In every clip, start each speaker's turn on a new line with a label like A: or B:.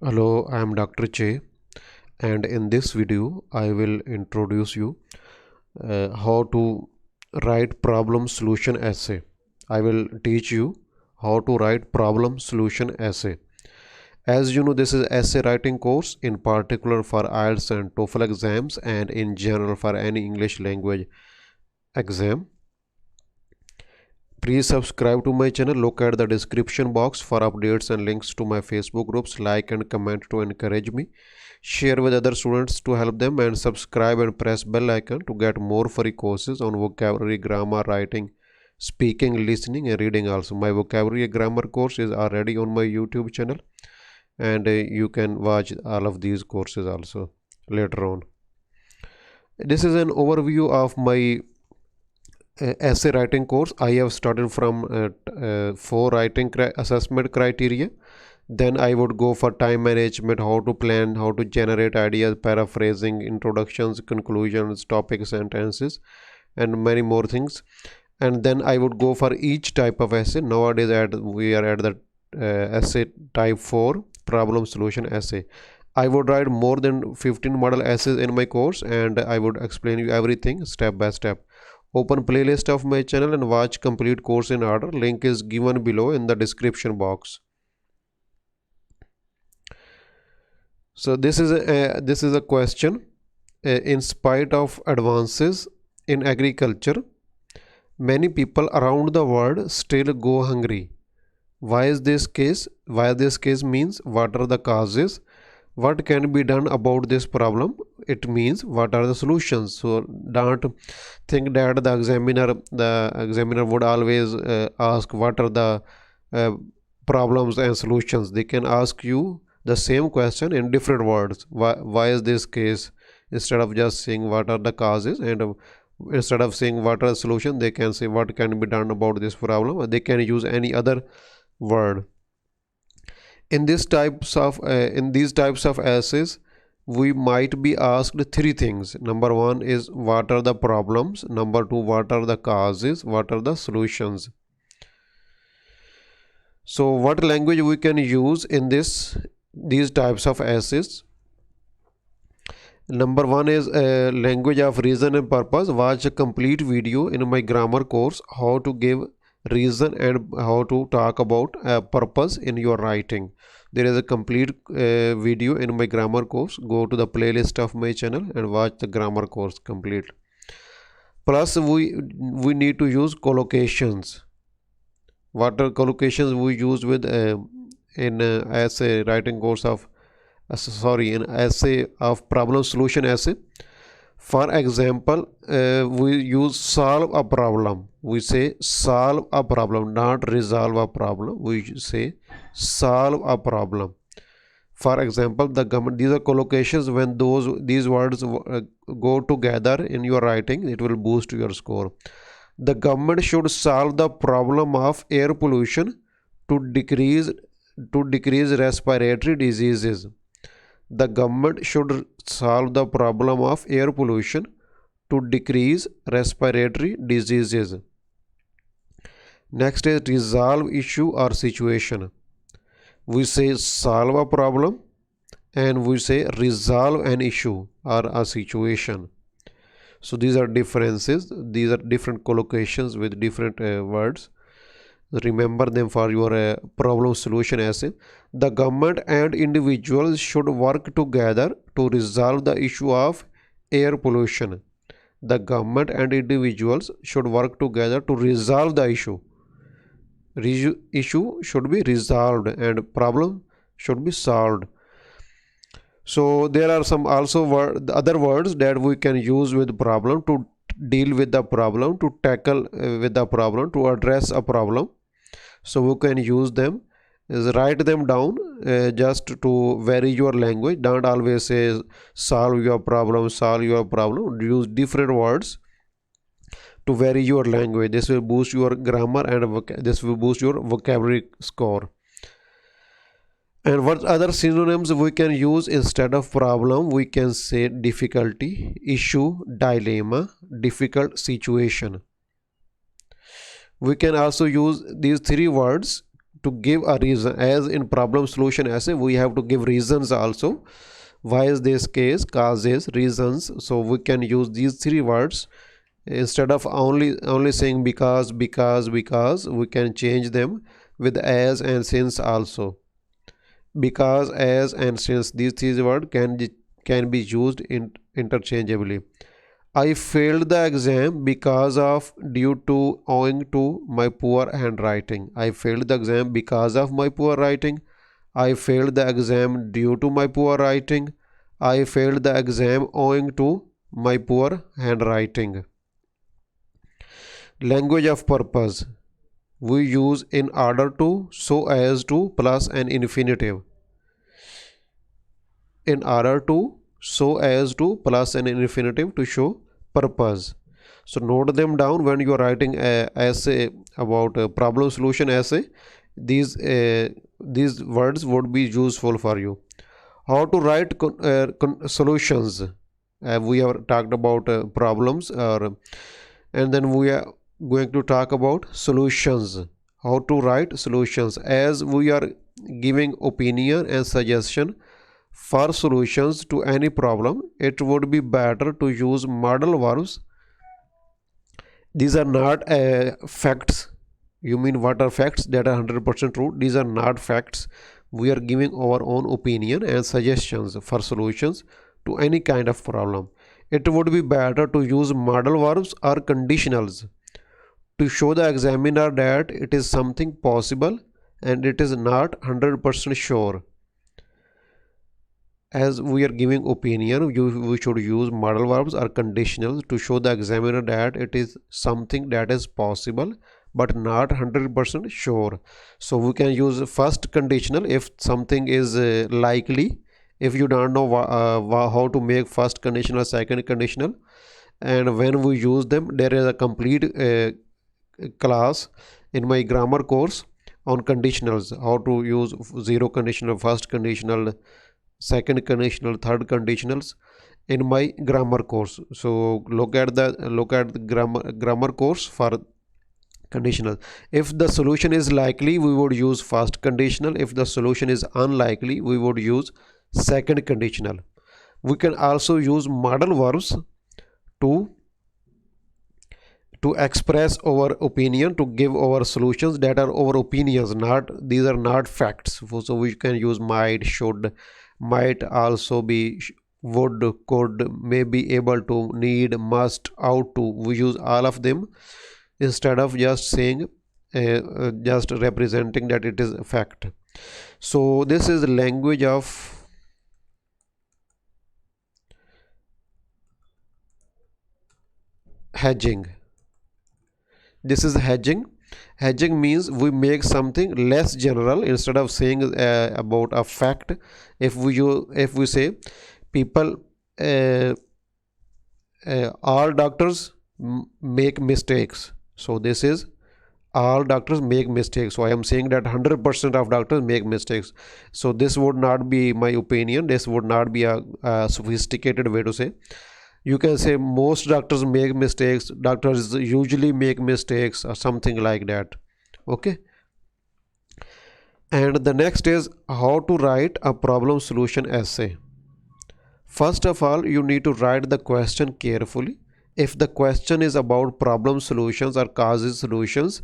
A: Hello, I am Dr. Che, and in this video I will introduce you how to write problem solution essay. I will teach you how to write problem solution essay. As you know, this is essay writing course in particular for Ielts and TOEFL exams and in general for any English language exam. Please subscribe to my channel. Look at the description box for updates and links to my Facebook groups. Like and comment to encourage me. Share with other students to help them, and subscribe and press bell icon to get more free courses on vocabulary, grammar, writing, speaking, listening and reading. Also, my vocabulary grammar course is already on my YouTube channel, and you can watch all of these courses also later on. This is an overview of my essay writing course. I have started from 4 writing assessment criteria. Then I would go for time management, how to plan, how to generate ideas, paraphrasing, introductions, conclusions, topic sentences, and many more things. And then I would go for each type of essay. Nowadays we are at the essay type 4, problem solution essay. I would write more than 15 model essays in my course, and I would explain you everything step by step. Open playlist of my channel and watch complete course in order. Link is given below in the description box. So this is a question. In spite of advances in agriculture, many people around the world still go hungry. Why is this case? Why this case means what are the causes? What can be done about this problem? It means what are the solutions? So don't think that the examiner would always ask what are the problems and solutions. They can ask you the same question in different words. Why is this case? Instead of just saying what are the causes, and instead of saying what are the solutions, they can say what can be done about this problem. They can use any other word. In these types of essays, we might be asked 3 things. Number 1 is what are the problems. Number 2, what are the causes. What are the solutions. So what language we can use in these types of essays? Number 1 is language of reason and purpose. Watch a complete video in my grammar course, how to give reason and how to talk about purpose in your writing. There is a complete video in my grammar course. Go to the playlist of my channel and watch the grammar course complete. Plus we need to use collocations. What are collocations we use with in essay writing course of in essay of problem solution essay. For example, we use solve a problem. We say solve a problem, not resolve a problem. We say solve a problem. For example, these are collocations. When these words go together in your writing, it will boost your score. The government should solve the problem of air pollution to decrease respiratory diseases. The government should solve the problem of air pollution to decrease respiratory diseases. Next is resolve issue or situation. We say solve a problem and we say resolve an issue or a situation. So these are differences. These are different collocations with different words. Remember them for your problem solution essay. The government and individuals should work together to resolve the issue of air pollution. The government and individuals should work together to resolve the issue. Issue should be resolved and problem should be solved. So there are some also other words that we can use with problem to deal with the problem, to tackle with the problem, to address a problem. So we can use them. Is write them down just to vary your language. Don't always say solve your problem. Use different words to vary your language. This will boost your grammar and this will boost your vocabulary score. And what other synonyms we can use instead of problem? We can say difficulty, issue, dilemma, difficult situation. We can also use these 3 words to give a reason. As in problem solution essay, we have to give reasons also. Why is this case, causes, reasons. So we can use these three words instead of only saying because, we can change them with as and since also. Because, as and since, these three words can be used interchangeably. I failed the exam because of, due to, owing to my poor handwriting. I failed the exam because of my poor writing. I failed the exam due to my poor writing. I failed the exam owing to my poor handwriting. Language of purpose. We use in order to, so as to, plus an infinitive. In order to, so as to, plus an infinitive to show purpose. So note them down when you are writing a essay about a problem solution essay. These words would be useful for you. How to write solutions. We have talked about problems, and then we are going to talk about solutions. How to write solutions. As we are giving opinion and suggestion for solutions to any problem, it would be better to use modal verbs. These are not facts. You mean what are facts? That are 100% true. These are not facts. We are giving our own opinion and suggestions for solutions to any kind of problem. It would be better to use modal verbs or conditionals to show the examiner that it is something possible and it is not 100% sure. As we are giving opinion, we should use modal verbs or conditionals to show the examiner that it is something that is possible but not 100% sure. So we can use first conditional if something is likely. If you don't know how to make first conditional, second conditional, and when we use them, there is a complete class in my grammar course on conditionals, how to use zero conditional, first conditional, second conditional, third conditionals in my grammar course. So look at the grammar course for conditional. If the solution is likely, we would use first conditional. If the solution is unlikely, we would use second conditional. We can also use modal verbs to express our opinion, to give our solutions that are our opinions, not, these are not facts. So we can use might, should, might also be, would, could, may be able to, need, must, ought to. We use all of them instead of just saying just representing that it is a fact. So this is the language of hedging. This is hedging. Hedging means we make something less general. Instead of saying about a fact, if we say people, all doctors make mistakes. So this is all doctors make mistakes. So I am saying that 100% of doctors make mistakes. So this would not be my opinion. This would not be a sophisticated way to say. You can say most doctors make mistakes, doctors usually make mistakes, or something like that. Okay. And the next is how to write a problem solution essay. First of all, you need to write the question carefully. If the question is about problem solutions or causes solutions,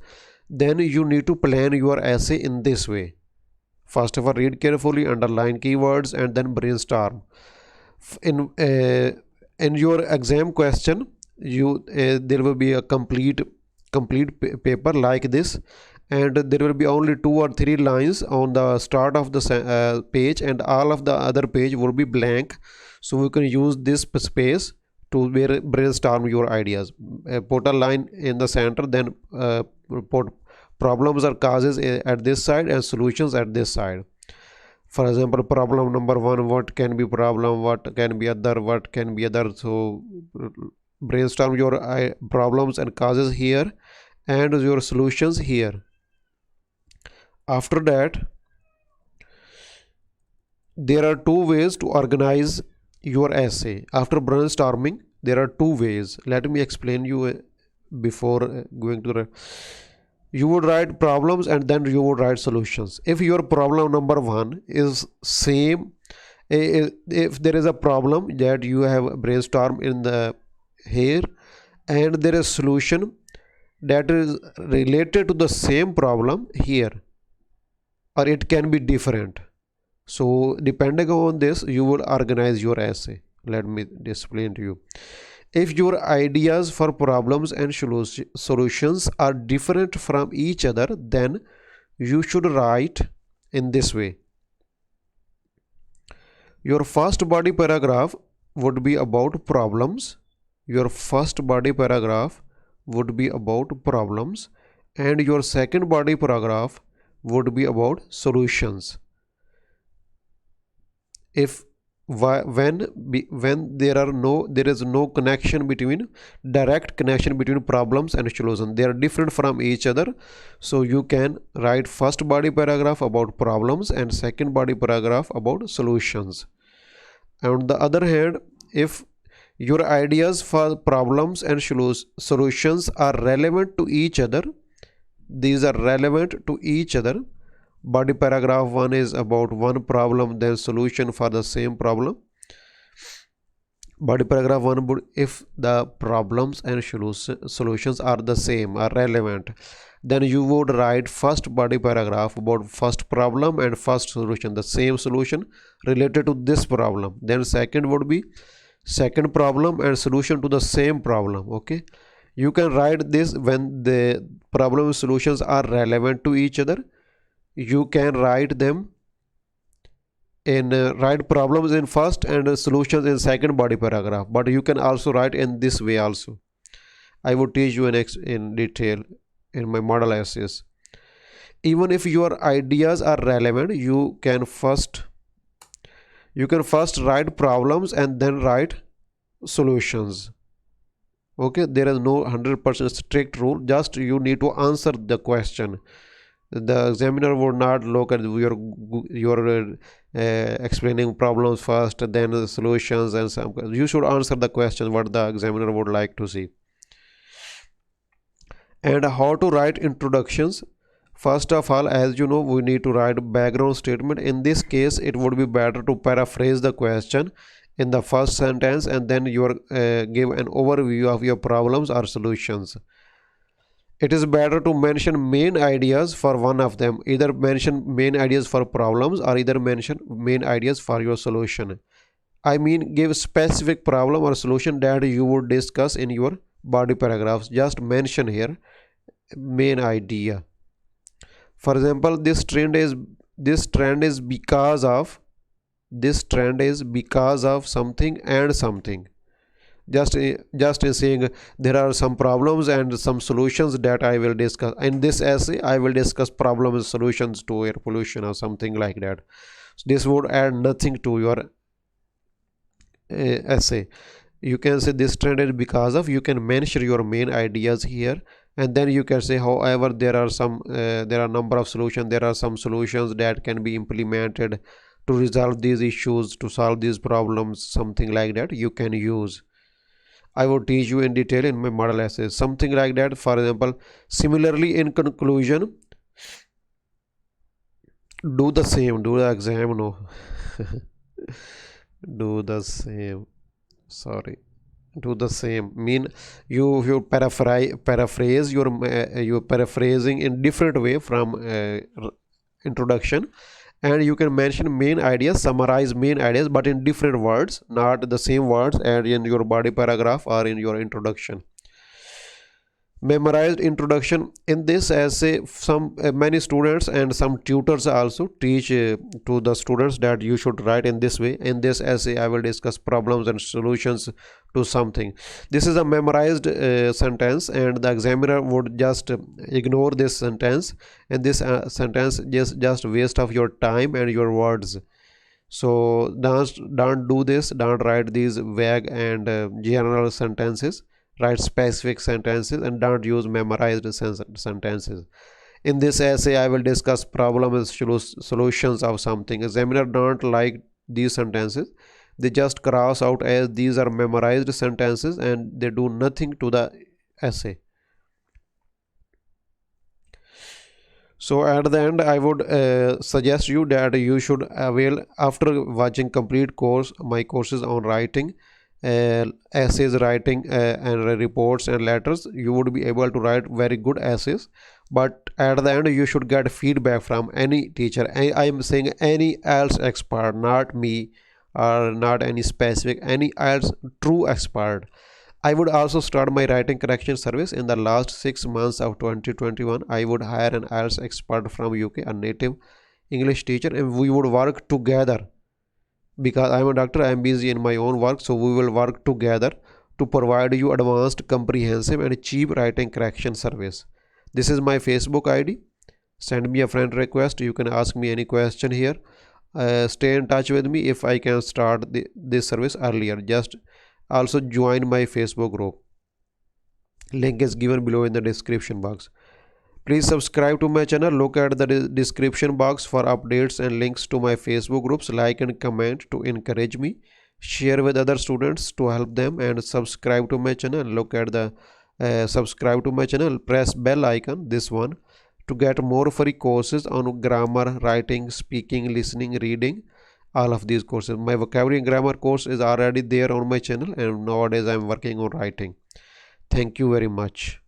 A: then you need to plan your essay in this way. First of all, read carefully, underline keywords, and then brainstorm. In your exam question, there will be a complete paper like this, and there will be only 2 or 3 lines on the start of the page, and all of the other page will be blank. So we can use this space to brainstorm your ideas. Put a line in the center, then put problems or causes at this side and solutions at this side. For example, problem number 1, what can be problem, what can be other, what can be other. So brainstorm your problems and causes here and your solutions here. After that, there are 2 ways to organize your essay. After brainstorming, there are 2 ways. Let me explain you before going to the You would write problems and then you would write solutions. If your problem number one is same, if there is a problem that you have brainstormed in the here, and there is solution that is related to the same problem here, or it can be different. So depending on this, you will organize your essay. Let me explain to you. If your ideas for problems and solutions are different from each other, then you should write in this way. Your first body paragraph would be about problems. Your first body paragraph would be about problems, and your second body paragraph would be about solutions. If when there is no connection between direct connection between problems and solution, they are different from each other, so you can write first body paragraph about problems and second body paragraph about solutions. On the other hand, if your ideas for problems and solutions are relevant to each other, these are relevant to each other. Body paragraph 1 is about one problem, then solution for the same problem. Body paragraph 1 would, if the problems and solutions are the same, are relevant, then you would write first body paragraph about first problem and first solution, the same solution related to this problem. Then second would be second problem and solution to the same problem. Okay, you can write this when the problem and solutions are relevant to each other. You can write them in write problems in first and solutions in second body paragraph, but you can also write in this way also. I will teach you in detail in my model essays. Even if your ideas are relevant, you can first write problems and then write solutions. Okay, there is no 100% strict rule, just you need to answer the question. The examiner would not look at your explaining problems first, then the solutions, and some. You should answer the question what the examiner would like to see. And how to write introductions. First of all, as you know, we need to write background statement. In this case, it would be better to paraphrase the question in the first sentence and then you give an overview of your problems or solutions. It is better to mention main ideas for one of them. Either mention main ideas for problems or either mention main ideas for your solution. I mean, give specific problem or solution that you would discuss in your body paragraphs. Just mention here main idea. For example, this trend is because of something and something. Just in saying there are some problems and some solutions that I will discuss in this essay. I will discuss problems and solutions to air pollution or something like that. So this would add nothing to your essay. You can say this trend is because of, you can mention your main ideas here, and then you can say however there are number of solutions, there are some solutions that can be implemented to resolve these issues, to solve these problems, something like that you can use. I will teach you in detail in my model essays, something like that. For example, similarly in conclusion, do the same, do the exam, no. Do the same, sorry, do the same mean you paraphrase your you paraphrasing in different way from introduction, and you can mention main ideas, summarize main ideas, but in different words, not the same words and in your body paragraph or in your introduction. Memorized introduction. In this essay, some many students and some tutors also teach to the students that you should write in this way. In this essay, I will discuss problems and solutions to something. This is a memorized sentence, and the examiner would just ignore this sentence, and this sentence just waste of your time and your words. So don't do this. Don't write these vague and general sentences. Write specific sentences and don't use memorized sentences. In this essay, I will discuss problems and solutions of something. Examiner don't like these sentences. They just cross out as these are memorized sentences and they do nothing to the essay. So at the end, I would suggest you that you should avail, after watching complete course, my courses on writing, essays writing, and reports and letters. You would be able to write very good essays. But at the end, you should get feedback from any teacher. I am saying any else expert, not me, or not any specific, any else true expert. I would also start my writing correction service. In the last 6 months of 2021, I would hire an IELTS expert from UK, a native English teacher, and we would work together. Because I'm a doctor, I'm busy in my own work, so we will work together to provide you advanced, comprehensive, and cheap writing correction service. This is my Facebook ID. Send me a friend request. You can ask me any question here. Stay in touch with me if I can start this service earlier. Just also join my Facebook group. Link is given below in the description box. Please subscribe to my channel. Look at the description box for updates and links to my Facebook groups. Like and comment to encourage me. Share with other students to help them, and subscribe to my channel. Look at the subscribe to my channel. Press bell icon, this one, to get more free courses on grammar, writing, speaking, listening, reading. All of these courses. My vocabulary and grammar course is already there on my channel, and nowadays I am working on writing. Thank you very much.